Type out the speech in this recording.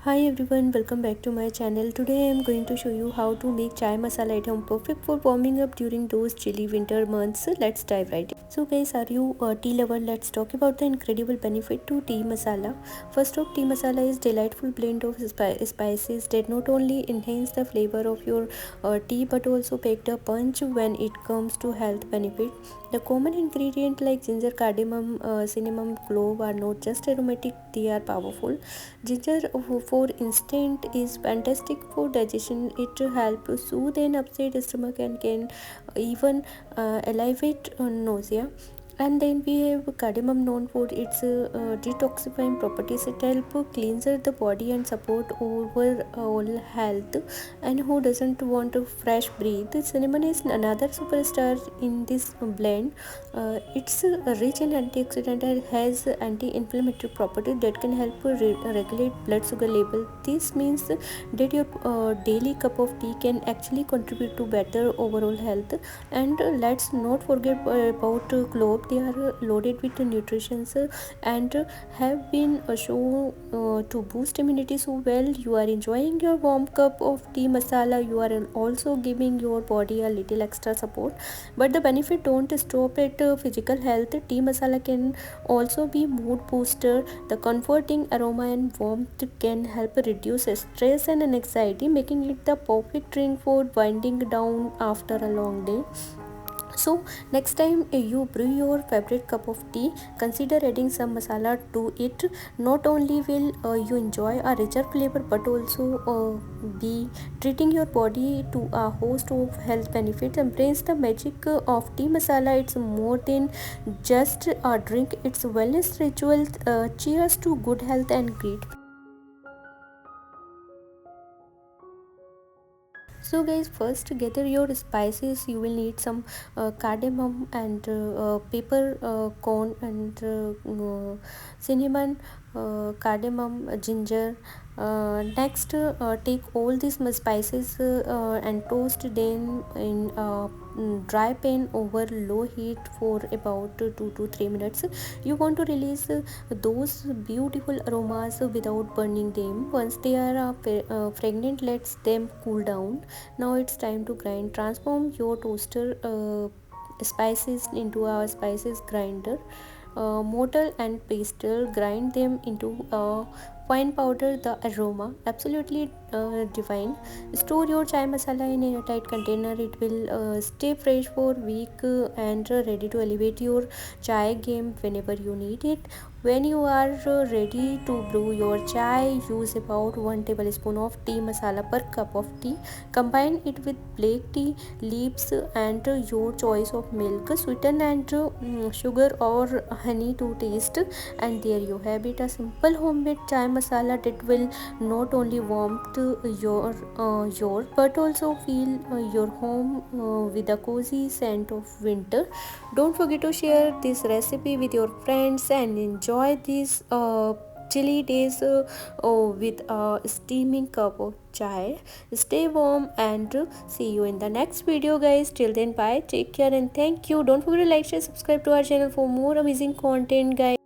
Hi everyone, welcome back to my channel. Today I am going to show you how to make chai masala at home, perfect for warming up during those chilly winter months. Let's dive right in. So guys, are you a tea lover? Let's talk about the incredible benefit to tea masala. First off, tea masala is delightful blend of spices that not only enhance the flavor of your tea but also pack the punch when it comes to health benefit. The common ingredient like ginger, cardamom, cinnamon, clove are not just aromatic; they are powerful. Ginger, for instance, is fantastic for digestion. It helps soothe an upset stomach and can even alleviate nausea. And then we have cardamom, known for its detoxifying properties. It helps cleanser the body and support overall health. And who doesn't want to fresh breathe? Cinnamon is another superstar in this blend. It's rich in antioxidant and has anti-inflammatory properties that can help regulate blood sugar level. This means that your daily cup of tea can actually contribute to better overall health. And let's not forget about clove. They are loaded with nutrition and have been shown to boost immunity. So well you are enjoying your warm cup of tea masala, you are also giving your body a little extra support. But the benefit don't stop at physical health. Tea masala can also be mood booster. The comforting aroma and warmth can help reduce stress and anxiety, making it the perfect drink for winding down after a long day. So next time you brew your favorite cup of tea, consider adding some masala to it. Not only will you enjoy a richer flavor but also be treating your body to a host of health benefits. Embrace the magic of tea masala. It's more than just a drink, it's a wellness ritual. Cheers to good health and great. So guys, first gather your spices. You will need some cardamom and pepper corn and cinnamon, cardamom, ginger. Next, take all these spices and toast them in dry pan over low heat for about 2 to 3 minutes. You want to release those beautiful aromas without burning them. Once they are fragrant, let them cool down. Now it's time to grind. Transform your toaster spices into a spices grinder, mortar and pestle. Grind them into a fine powder. The aroma absolutely divine. Store your chai masala in a tight container. It will stay fresh for a week and ready to elevate your chai game whenever you need it. When you are ready to brew your chai, use about 1 tablespoon of tea masala per cup of tea. Combine it with black tea leaves and your choice of milk, sweeten and sugar or honey to taste. And there you have it, a simple homemade chai masala that will not only warm your but also fill your home with a cozy scent of winter. Don't forget to share this recipe with your friends and enjoy these chilly days with a steaming cup of chai. Stay warm and see you in the next video guys. Till then, bye, take care and thank you. Don't forget to like, share, subscribe to our channel for more amazing content guys.